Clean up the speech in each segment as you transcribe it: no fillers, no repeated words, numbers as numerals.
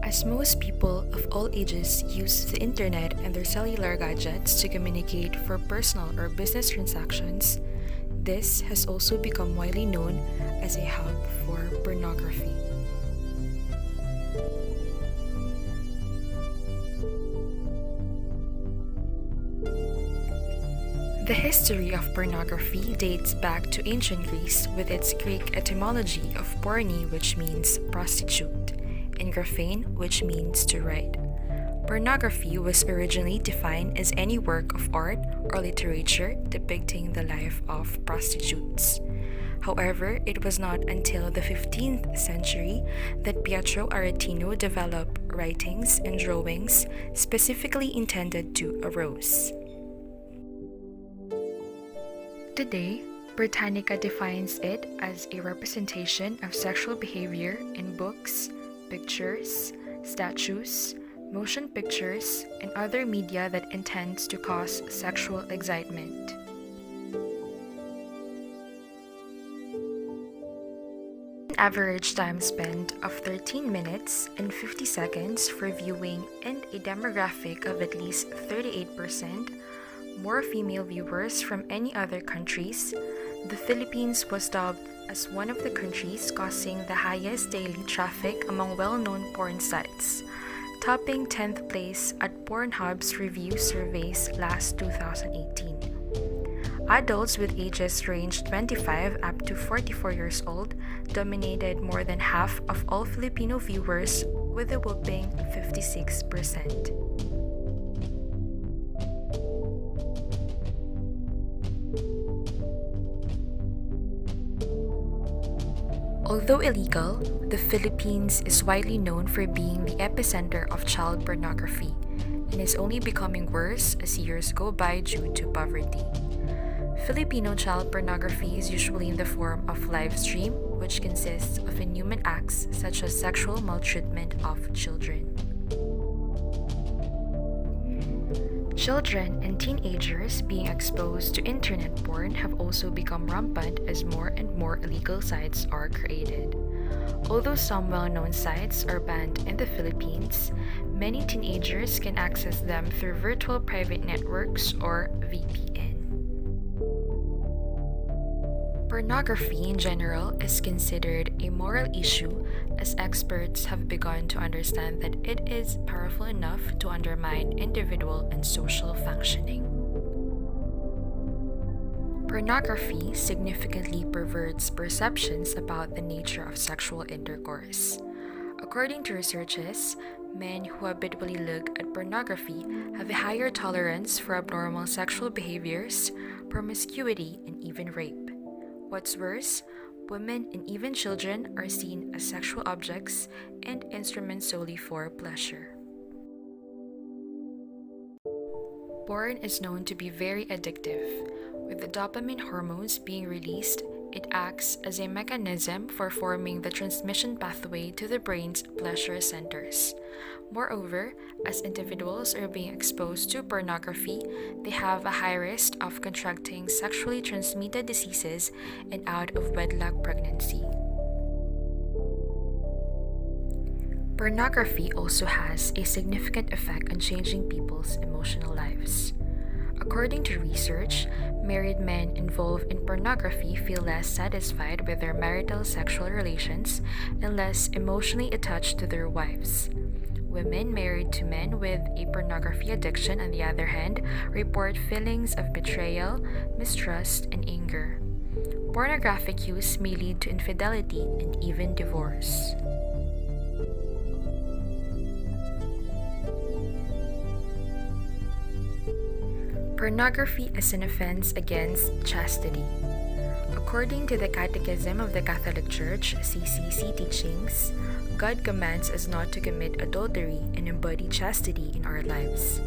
As most people of all ages use the internet and their cellular gadgets to communicate for personal or business transactions, this has also become widely known as a hub for pornography. The history of pornography dates back to ancient Greece with its Greek etymology of porne, which means prostitute, and graphane, which means to write. Pornography was originally defined as any work of art or literature depicting the life of prostitutes. However, it was not until the 15th century that Pietro Aretino developed writings and drawings specifically intended to arouse. Today, Britannica defines it as a representation of sexual behavior in books, pictures, statues, motion pictures, and other media that intends to cause sexual excitement. An average time spent of 13 minutes and 50 seconds for viewing, and a demographic of at least 38% more female viewers from any other countries, the Philippines was dubbed as one of the countries causing the highest daily traffic among well-known porn sites, topping 10th place at Pornhub's review surveys last 2018. Adults with ages ranged 25 up to 44 years old dominated more than half of all Filipino viewers with a whopping 56%. Although illegal, the Philippines is widely known for being the epicenter of child pornography and is only becoming worse as years go by due to poverty. Filipino child pornography is usually in the form of live stream, which consists of inhuman acts such as sexual maltreatment of children. Children and teenagers being exposed to internet porn have also become rampant as more and more illegal sites are created. Although some well-known sites are banned in the Philippines, many teenagers can access them through virtual private networks or VPN. Pornography in general is considered a moral issue as experts have begun to understand that it is powerful enough to undermine individual and social functioning. Pornography significantly perverts perceptions about the nature of sexual intercourse. According to researches, men who habitually look at pornography have a higher tolerance for abnormal sexual behaviors, promiscuity, and even rape. What's worse, women and even children are seen as sexual objects and instruments solely for pleasure. Porn is known to be very addictive. With the dopamine hormones being released, it acts as a mechanism for forming the transmission pathway to the brain's pleasure centers. Moreover, as individuals are being exposed to pornography, they have a high risk of contracting sexually transmitted diseases and out-of-wedlock pregnancy. Pornography also has a significant effect on changing people's emotional lives. According to research, married men involved in pornography feel less satisfied with their marital sexual relations and less emotionally attached to their wives. Women married to men with a pornography addiction, on the other hand, report feelings of betrayal, mistrust, and anger. Pornographic use may lead to infidelity and even divorce. Pornography is an offense against chastity. According to the Catechism of the Catholic Church, CCC teachings, God commands us not to commit adultery and embody chastity in our lives.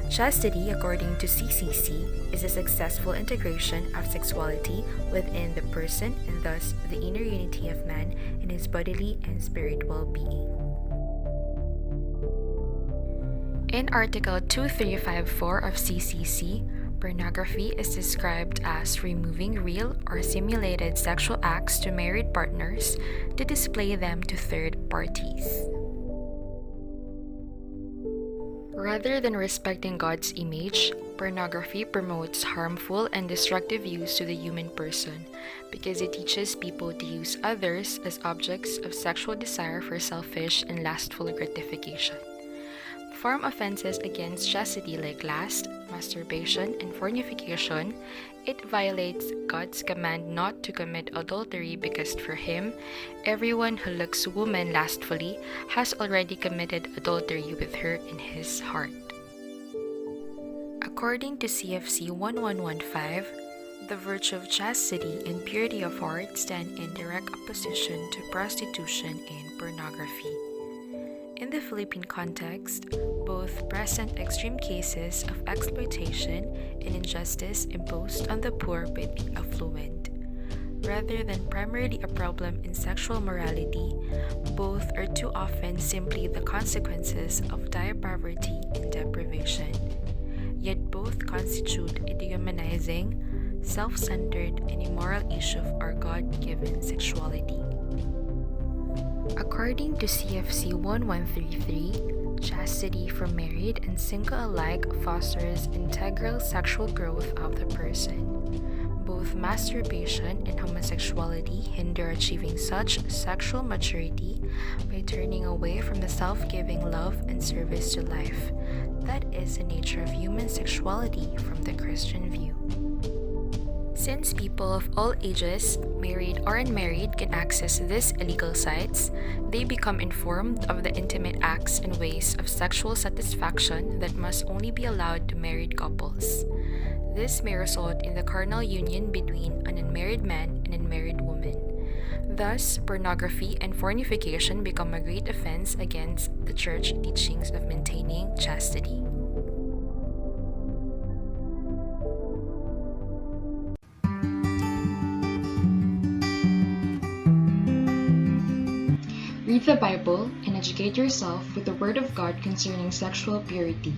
Chastity, according to CCC, is a successful integration of sexuality within the person and thus the inner unity of man in his bodily and spiritual being. In Article 2354 of CCC, pornography is described as removing real or simulated sexual acts to married partners to display them to third parties. Rather than respecting God's image, pornography promotes harmful and destructive use to the human person because it teaches people to use others as objects of sexual desire for selfish and lustful gratification. Form offenses against chastity like lust, masturbation, and fornication, it violates God's command not to commit adultery because for him, everyone who looks woman lustfully has already committed adultery with her in his heart. According to CFC 1115, the virtue of chastity and purity of heart stand in direct opposition to prostitution and pornography. In the Philippine context, both present extreme cases of exploitation and injustice imposed on the poor by the affluent. Rather than primarily a problem in sexual morality, both are too often simply the consequences of dire poverty and deprivation. Yet both constitute a dehumanizing, self-centered, and immoral issue of our God-given sexuality. According to CFC 1133, chastity for married and single alike fosters integral sexual growth of the person. Both masturbation and homosexuality hinder achieving such sexual maturity by turning away from the self-giving love and service to life. That is the nature of human sexuality from the Christian view. Since people of all ages, married or unmarried, can access these illegal sites, they become informed of the intimate acts and ways of sexual satisfaction that must only be allowed to married couples. This may result in the carnal union between an unmarried man and unmarried woman. Thus, pornography and fornication become a great offense against the church teachings of maintaining chastity. Read the Bible and educate yourself with the Word of God concerning sexual purity.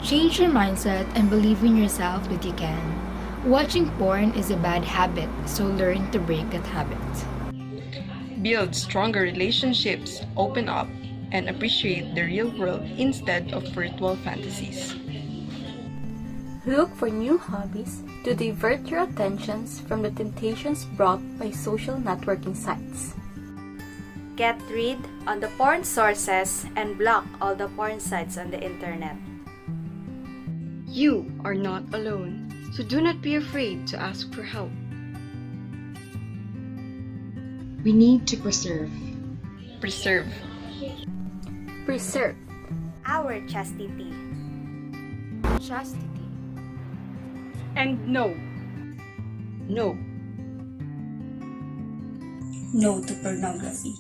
Change your mindset and believe in yourself that you can. Watching porn is a bad habit, so learn to break that habit. Build stronger relationships, open up, and appreciate the real world instead of virtual fantasies. Look for new hobbies to divert your attentions from the temptations brought by social networking sites. Get rid on the porn sources and block all the porn sites on the internet. You are not alone, so do not be afraid to ask for help. We need to preserve. Preserve. Preserve Our chastity. Chastity. And no. No. No to pornography.